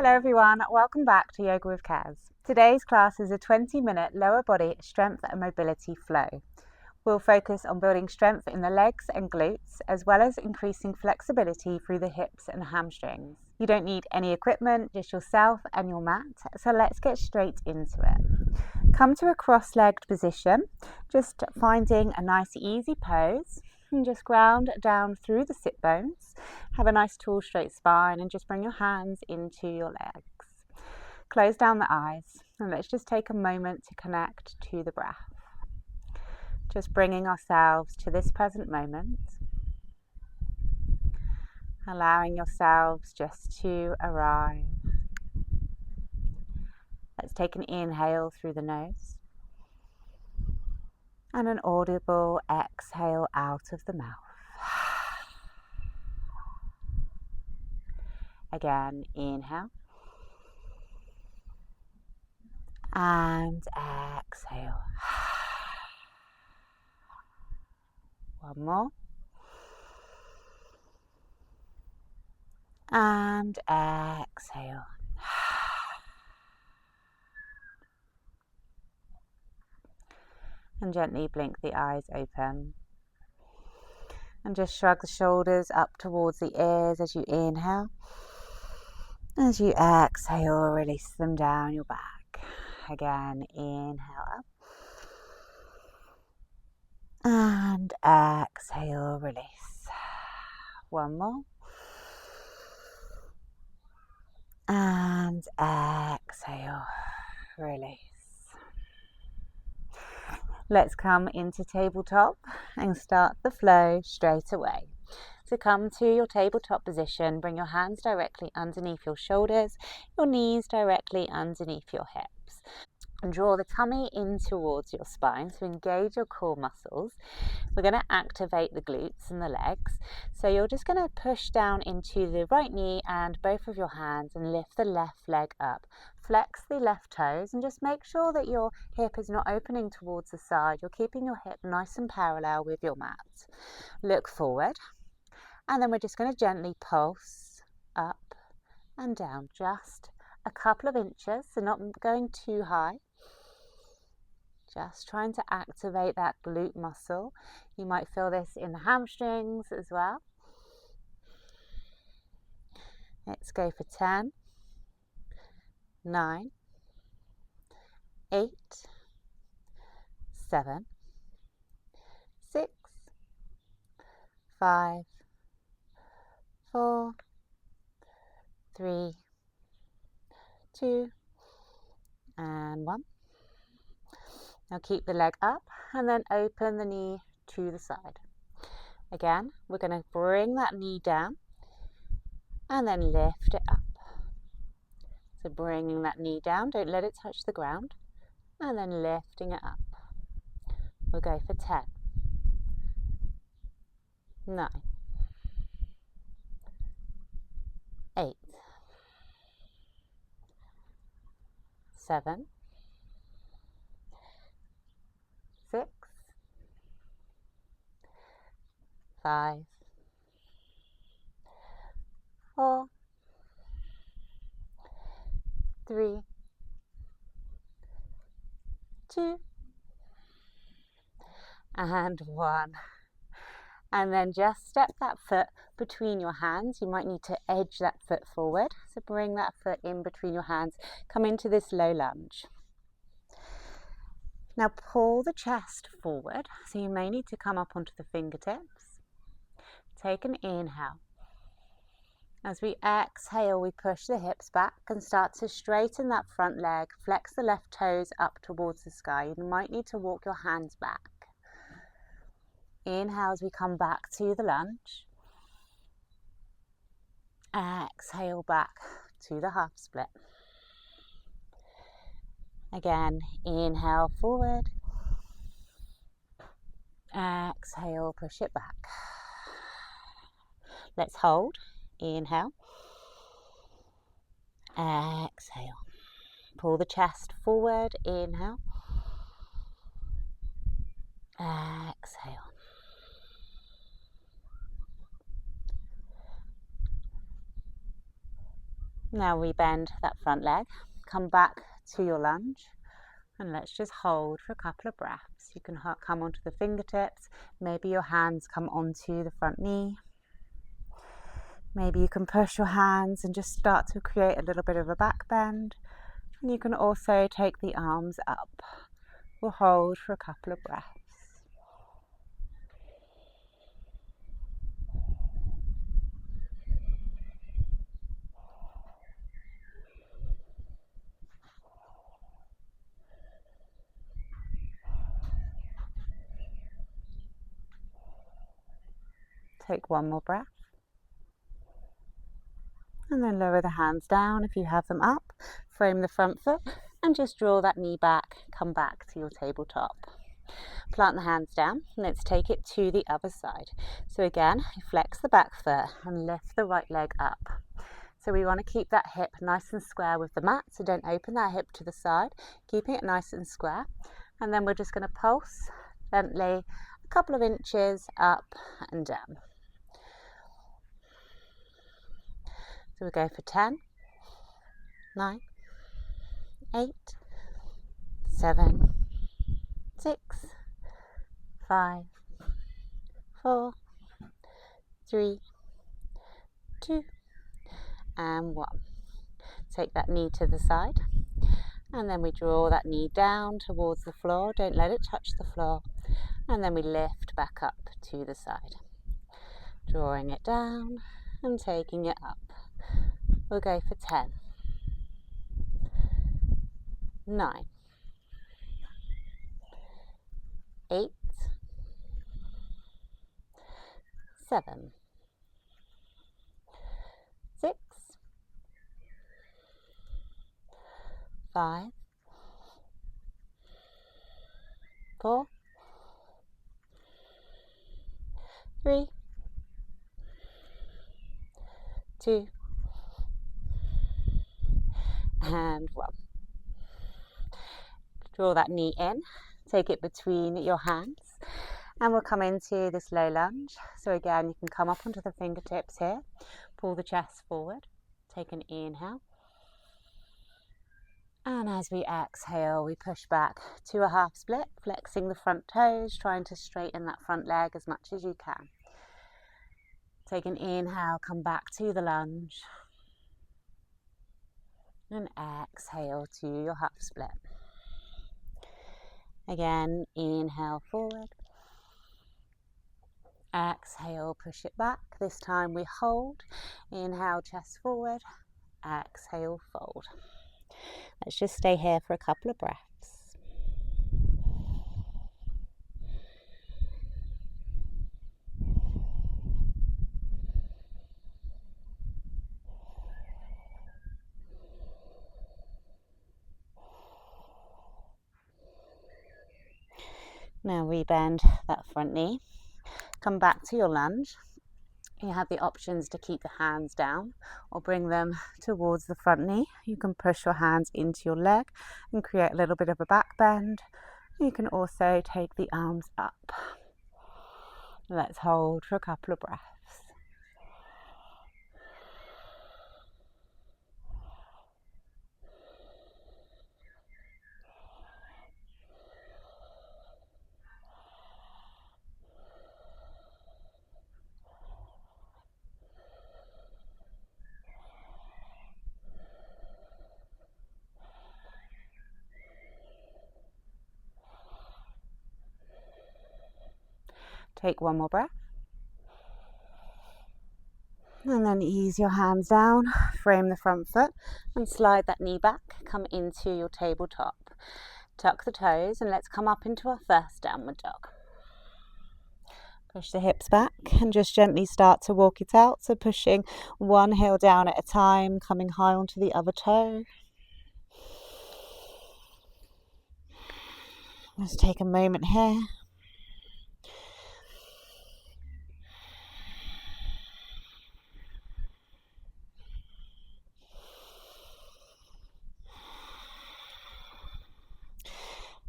Hello everyone, welcome back to Yoga with Kaz. Today's class is a 20-minute lower body strength and mobility flow. We'll focus on building strength in the legs and glutes, as well as increasing flexibility through the hips and hamstrings. You don't need any equipment, just yourself and your mat, so let's get straight into it. Come to a cross-legged position, just finding a nice easy pose. And just ground down through the sit bones. Have a nice tall straight spine and just bring your hands into your legs. Close down the eyes and let's just take a moment to connect to the breath. Just bringing ourselves to this present moment. Allowing yourselves just to arrive. Let's take an inhale through the nose. And an audible exhale out of the mouth. Again, inhale. And exhale. One more. And exhale. And gently blink the eyes open. And just shrug the shoulders up towards the ears as you inhale. As you exhale, release them down your back. Again, inhale up. And exhale, release. One more. And exhale, release. Let's come into tabletop and start the flow straight away. So come to your tabletop position, bring your hands directly underneath your shoulders, your knees directly underneath your hips. And draw the tummy in towards your spine, so engage your core muscles. We're going to activate the glutes and the legs. So you're just going to push down into the right knee and both of your hands and lift the left leg up. Flex the left toes and just make sure that your hip is not opening towards the side. You're keeping your hip nice and parallel with your mat. Look forward. And then we're just going to gently pulse up and down, just a couple of inches, so not going too high. Just trying to activate that glute muscle. You might feel this in the hamstrings as well. Let's go for 10, 9, 8, 7, 6, 5, 4, 3, 2, and 1. Now keep the leg up and then open the knee to the side. Again, we're going to bring that knee down and then lift it up. So bringing that knee down, don't let it touch the ground, and then lifting it up. We'll go for 10, 9, 8, 7, 6, 5, 4, 3, 2, and 1. And then just step that foot between your hands. You might need to edge that foot forward. So bring that foot in between your hands. Come into this low lunge. Now pull the chest forward. So you may need to come up onto the fingertips. Take an inhale. As we exhale, we push the hips back and start to straighten that front leg. Flex the left toes up towards the sky. You might need to walk your hands back. Inhale as we come back to the lunge. Exhale back to the half split. Again, inhale forward. Exhale, push it back. Let's hold. Inhale. Exhale. Pull the chest forward. Inhale. Exhale. Now we bend that front leg, come back to your lunge, and let's just hold for a couple of breaths. You can come onto the fingertips, maybe your hands come onto the front knee. Maybe you can push your hands and just start to create a little bit of a back bend. And you can also take the arms up. We'll hold for a couple of breaths. Take one more breath. And then lower the hands down if you have them up. Frame the front foot and just draw that knee back. Come back to your tabletop. Plant the hands down. Let's take it to the other side. So again, flex the back foot and lift the right leg up. So we want to keep that hip nice and square with the mat. So don't open that hip to the side. Keeping it nice and square. And then we're just going to pulse gently a couple of inches up and down. So we go for 10, 9, 8, 7, 6, 5, 4, 3, 2, and 1. Take that knee to the side, and then we draw that knee down towards the floor. Don't let it touch the floor. And then we lift back up to the side, drawing it down and taking it up. We'll go for 10, 9, 8, 7, 6, 5, 4, 3, 2, and 1. Draw that knee in, take it between your hands, and we'll come into this low lunge. So again, you can come up onto the fingertips here, pull the chest forward, take an inhale, and as we exhale, we push back to a half split, flexing the front toes, trying to straighten that front leg as much as you can. Take an inhale, come back to the lunge, and exhale to your half split. Again, inhale forward, exhale, push it back. This time we hold, inhale, chest forward, exhale, fold. Let's just stay here for a couple of breaths. Now we bend that front knee, come back to your lunge. You have the options to keep the hands down or bring them towards the front knee. You can push your hands into your leg and create a little bit of a back bend. You can also take the arms up. Let's hold for a couple of breaths. Take one more breath. And then ease your hands down, frame the front foot and slide that knee back. Come into your tabletop. Tuck the toes and let's come up into our first downward dog. Push the hips back and just gently start to walk it out. So pushing one heel down at a time, coming high onto the other toe. Let's take a moment here.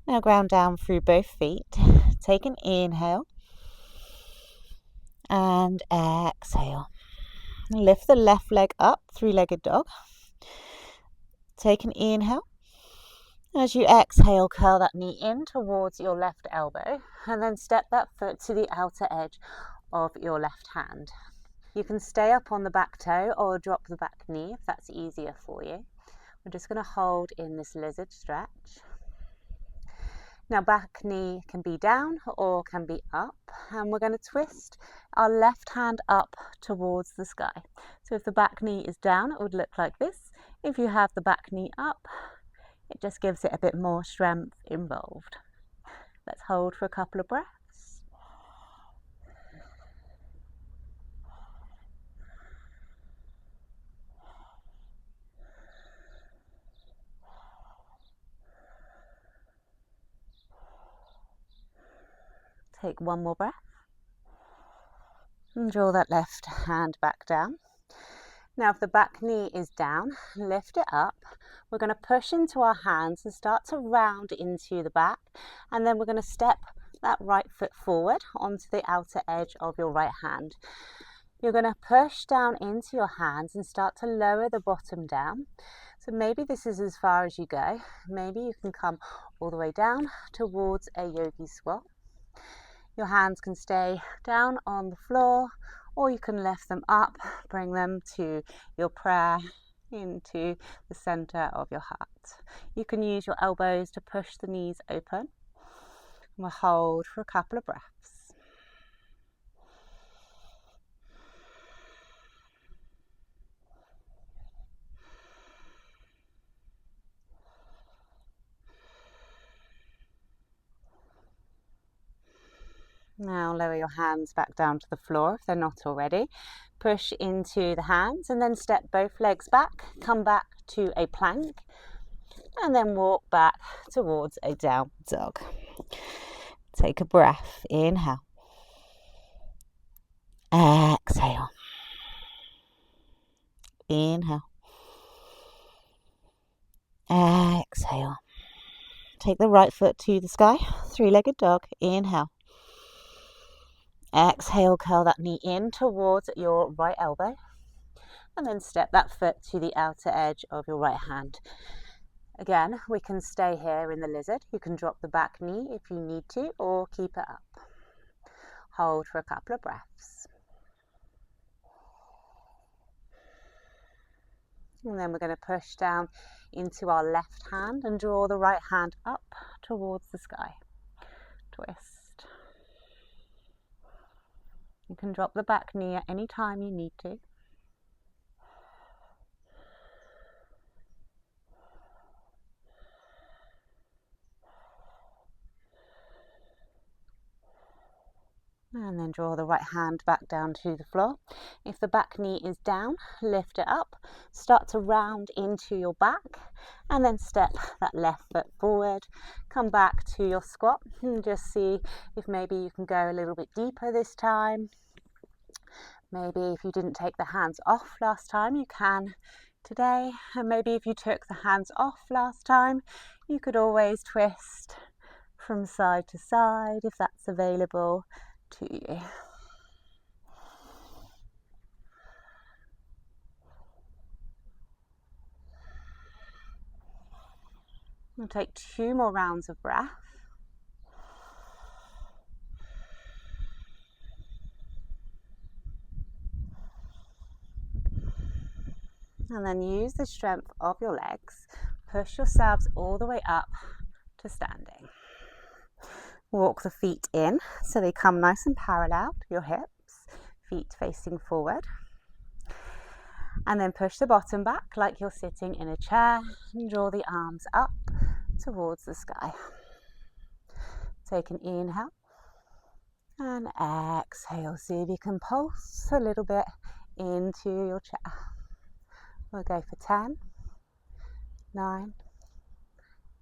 Now ground down through both feet. Take an inhale and exhale. Lift the left leg up, three-legged dog. Take an inhale. As you exhale, curl that knee in towards your left elbow and then step that foot to the outer edge of your left hand. You can stay up on the back toe or drop the back knee if that's easier for you. We're just going to hold in this lizard stretch. Now back knee can be down or can be up, and we're going to twist our left hand up towards the sky. So if the back knee is down, it would look like this. If you have the back knee up, it just gives it a bit more strength involved. Let's hold for a couple of breaths. Take one more breath. And draw that left hand back down. Now if the back knee is down, lift it up. We're going to push into our hands and start to round into the back, and then we're going to step that right foot forward onto the outer edge of your right hand. You're going to push down into your hands and start to lower the bottom down. So maybe this is as far as you go. Maybe you can come all the way down towards a yogi squat. Your hands can stay down on the floor, or you can lift them up, bring them to your prayer, into the center of your heart. You can use your elbows to push the knees open. We'll hold for a couple of breaths. Now lower your hands back down to the floor if they're not already. Push into the hands and then step both legs back. Come back to a plank and then walk back towards a down dog. Take a breath. Inhale. Exhale. Inhale. Exhale. Take the right foot to the sky. Three-legged dog. Inhale. Exhale, curl that knee in towards your right elbow and then step that foot to the outer edge of your right hand. Again, we can stay here in the lizard. You can drop the back knee if you need to, or keep it up. Hold for a couple of breaths. And then we're going to push down into our left hand and draw the right hand up towards the sky. Twist. You can drop the back knee at any time you need to. And then draw the right hand back down to the floor. If the back knee is down, lift it up. Start to round into your back and then step that left foot forward. Come back to your squat and just see if maybe you can go a little bit deeper this time. Maybe if you didn't take the hands off last time, you can today. And maybe if you took the hands off last time, you could always twist from side to side if that's available to you. We'll take 2 more rounds of breath. And then use the strength of your legs. Push yourselves all the way up to standing. Walk the feet in so they come nice and parallel to your hips, feet facing forward. And then push the bottom back like you're sitting in a chair and draw the arms up towards the sky. Take an inhale and exhale. See if you can pulse a little bit into your chair. We'll go for 10, 9,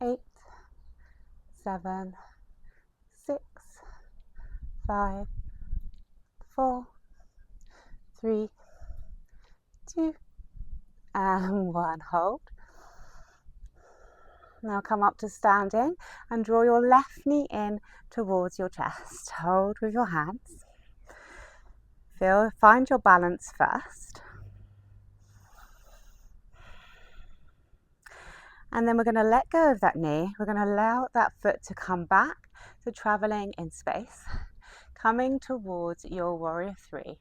8, 7, 6, 5, 4, 3, 2, and 1. Hold. Now come up to standing and draw your left knee in towards your chest. Hold with your hands. Find your balance first. And then we're going to let go of that knee. We're going to allow that foot to come back, so traveling in space, coming towards your warrior three.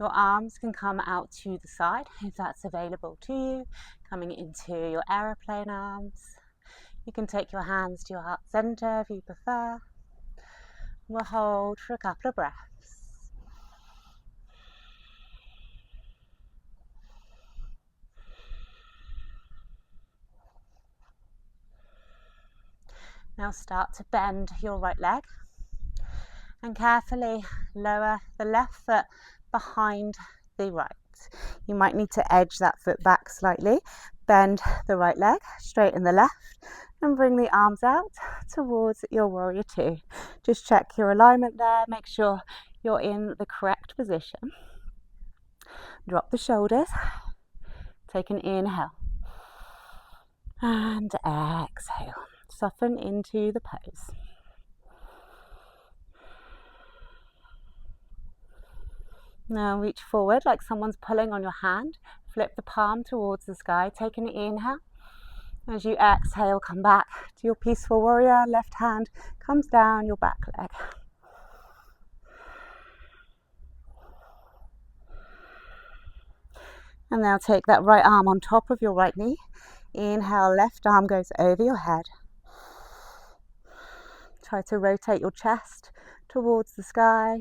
Your arms can come out to the side if that's available to you, coming into your aeroplane arms. You can take your hands to your heart center if you prefer. We'll hold for a couple of breaths. Now start to bend your right leg and carefully lower the left foot behind the right. You might need to edge that foot back slightly. Bend the right leg, straighten the left, and bring the arms out towards your warrior two. Just check your alignment there, make sure you're in the correct position. Drop the shoulders, take an inhale, and exhale. Soften into the pose. Now reach forward like someone's pulling on your hand. Flip the palm towards the sky. Take an inhale. As you exhale, come back to your peaceful warrior. Left hand comes down your back leg. And now take that right arm on top of your right knee. Inhale, left arm goes over your head. Try to rotate your chest towards the sky.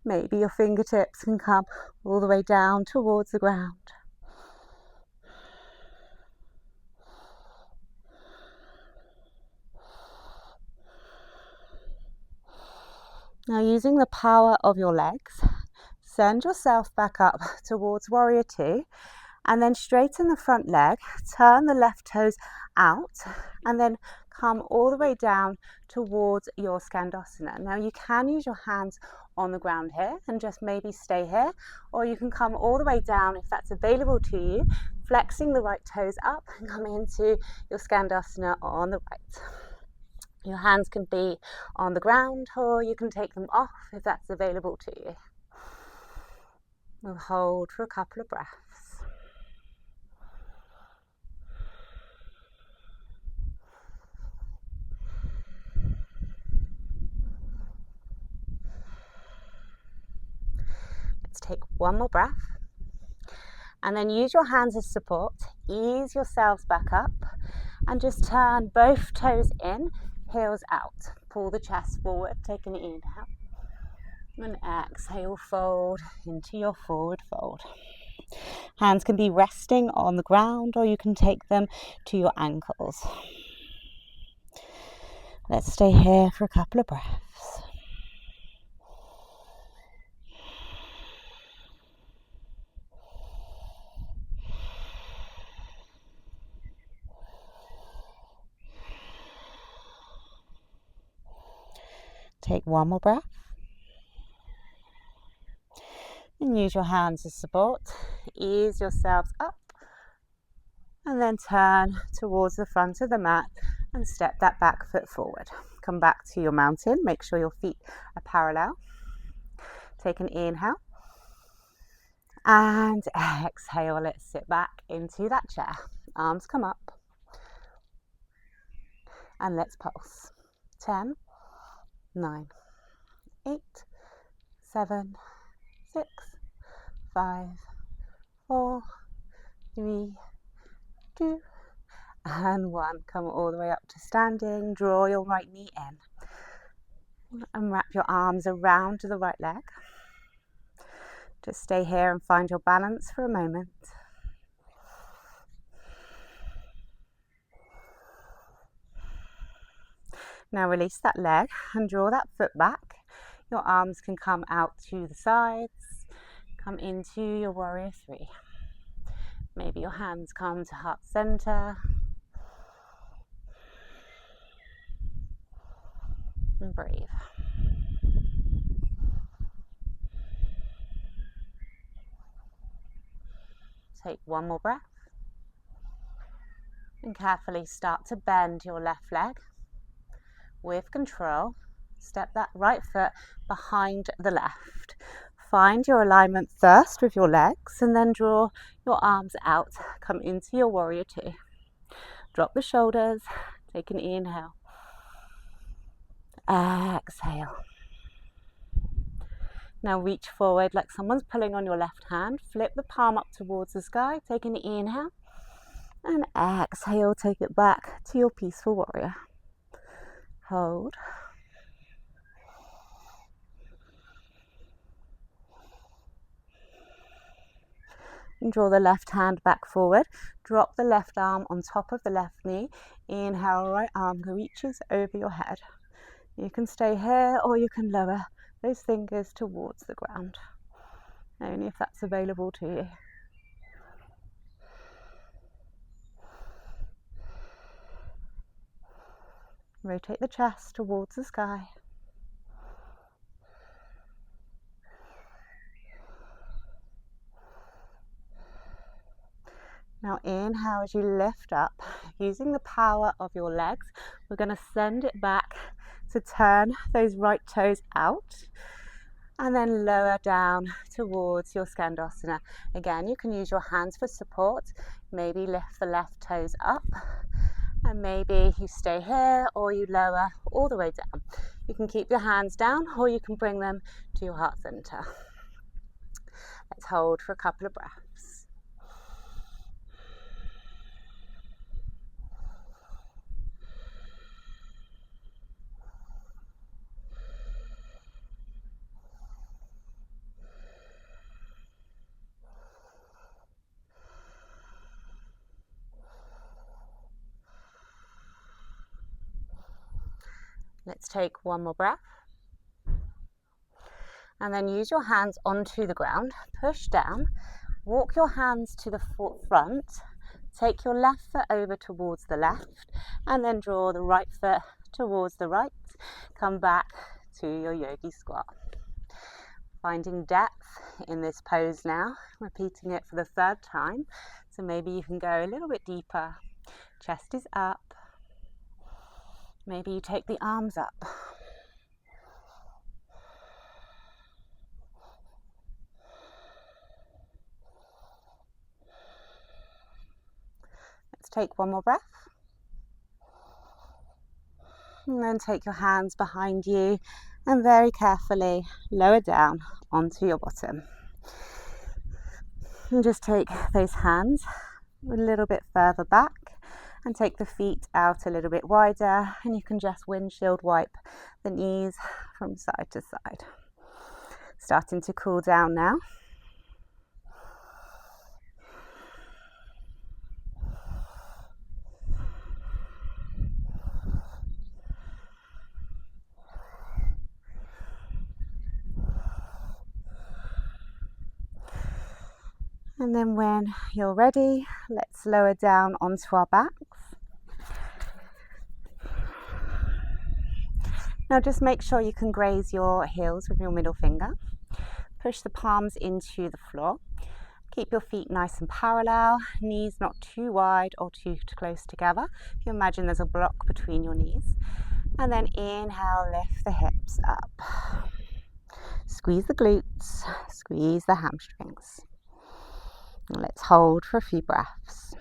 Maybe your fingertips can come all the way down towards the ground. Now, using the power of your legs, send yourself back up towards warrior two, and then straighten the front leg, turn the left toes out, and then come all the way down towards your Skandasana. Now you can use your hands on the ground here and just maybe stay here, or you can come all the way down if that's available to you, flexing the right toes up and coming into your Skandasana on the right. Your hands can be on the ground, or you can take them off if that's available to you. We'll hold for a couple of breaths. Let's take one more breath. And then use your hands as support. Ease yourselves back up and just turn both toes in, heels out. Pull the chest forward, take an inhale. And exhale, fold into your forward fold. Hands can be resting on the ground, or you can take them to your ankles. Let's stay here for a couple of breaths. Take one more breath. And use your hands as support. Ease yourselves up. And then turn towards the front of the mat and step that back foot forward. Come back to your mountain. Make sure your feet are parallel. Take an inhale. And exhale. Let's sit back into that chair. Arms come up. And let's pulse. 10, 9, 8, 7, 6, 5, 4, 3, 2, and 1. Come all the way up to standing. Draw your right knee in. And wrap your arms around the right leg. Just stay here and find your balance for a moment. Now release that leg and draw that foot back. Your arms can come out to the sides. Come into your warrior three. Maybe your hands come to heart center. And breathe. Take one more breath. And carefully start to bend your left leg. With control, step that right foot behind the left. Find your alignment first with your legs and then draw your arms out. Come into your warrior two. Drop the shoulders, take an inhale, exhale. Now reach forward like someone's pulling on your left hand, flip the palm up towards the sky, take an inhale, and exhale, take it back to your peaceful warrior. Hold. And draw the left hand back forward. Drop the left arm on top of the left knee. Inhale, right arm reaches over your head. You can stay here or you can lower those fingers towards the ground, only if that's available to you. Rotate the chest towards the sky. Now inhale as you lift up, using the power of your legs, we're going to send it back to turn those right toes out and then lower down towards your Skandasana. Again, you can use your hands for support. Maybe lift the left toes up and maybe you stay here or you lower all the way down. You can keep your hands down or you can bring them to your heart center. Let's hold for a couple of breaths. Let's take one more breath. And then use your hands onto the ground, push down, walk your hands to the front, take your left foot over towards the left, and then draw the right foot towards the right. Come back to your yogi squat. Finding depth in this pose now, repeating it for the third time. So maybe you can go a little bit deeper. Chest is up. Maybe you take the arms up. Let's take one more breath. And then take your hands behind you and very carefully lower down onto your bottom. And just take those hands a little bit further back and take the feet out a little bit wider, and you can just windshield wipe the knees from side to side. Starting to cool down now. And then when you're ready, let's lower down onto our backs. Now just make sure you can graze your heels with your middle finger. Push the palms into the floor. Keep your feet nice and parallel, knees not too wide or too close together. If you imagine there's a block between your knees. And then inhale, lift the hips up. Squeeze the glutes, squeeze the hamstrings. And let's hold for a few breaths.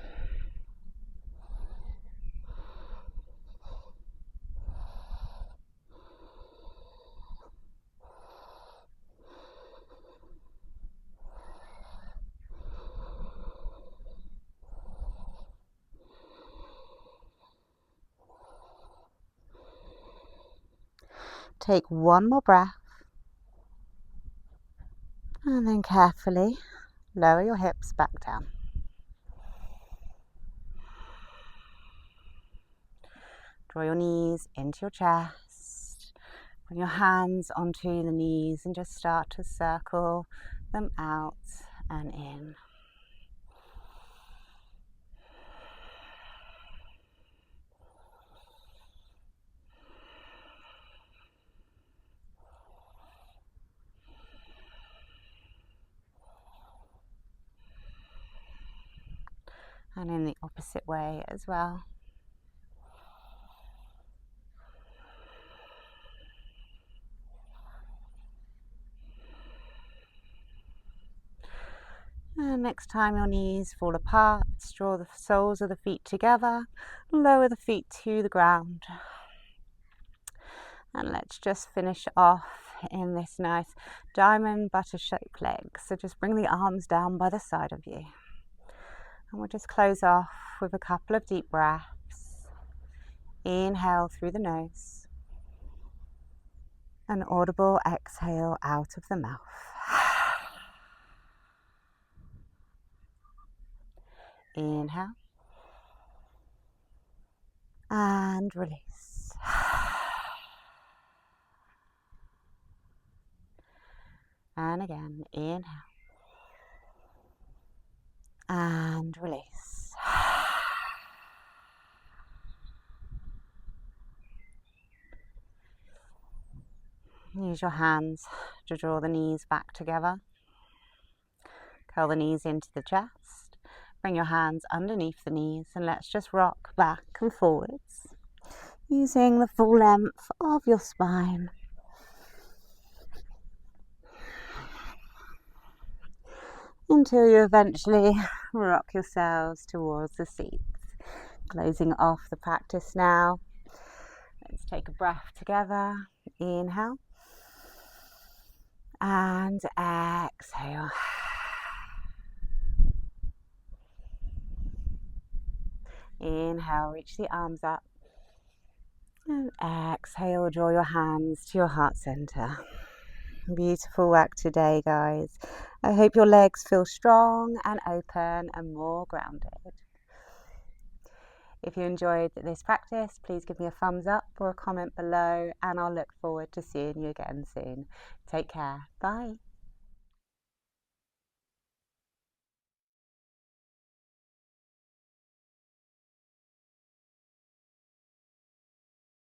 Take one more breath and then carefully lower your hips back down. Draw your knees into your chest. Bring your hands onto the knees and just start to circle them out and in. And in the opposite way as well. And And next time your knees fall apart, draw the soles of the feet together, lower the feet to the ground. And let's just finish off in this nice diamond butter shaped leg. So just bring the arms down by the side of you. And we'll just close off with a couple of deep breaths. Inhale through the nose. An audible exhale out of the mouth. Inhale. And release. And again, inhale. And release. Use your hands to draw the knees back together. Curl the knees into the chest. Bring your hands underneath the knees and let's just rock back and forwards using the full length of your spine. Until you eventually rock yourselves towards the seats. Closing off the practice now. Let's take a breath together. Inhale. And exhale. Inhale, reach the arms up. And exhale, draw your hands to your heart center. Beautiful work today, guys. I hope your legs feel strong and open and more grounded. If you enjoyed this practice, please give me a thumbs up or a comment below, and I'll look forward to seeing you again soon. Take care. Bye.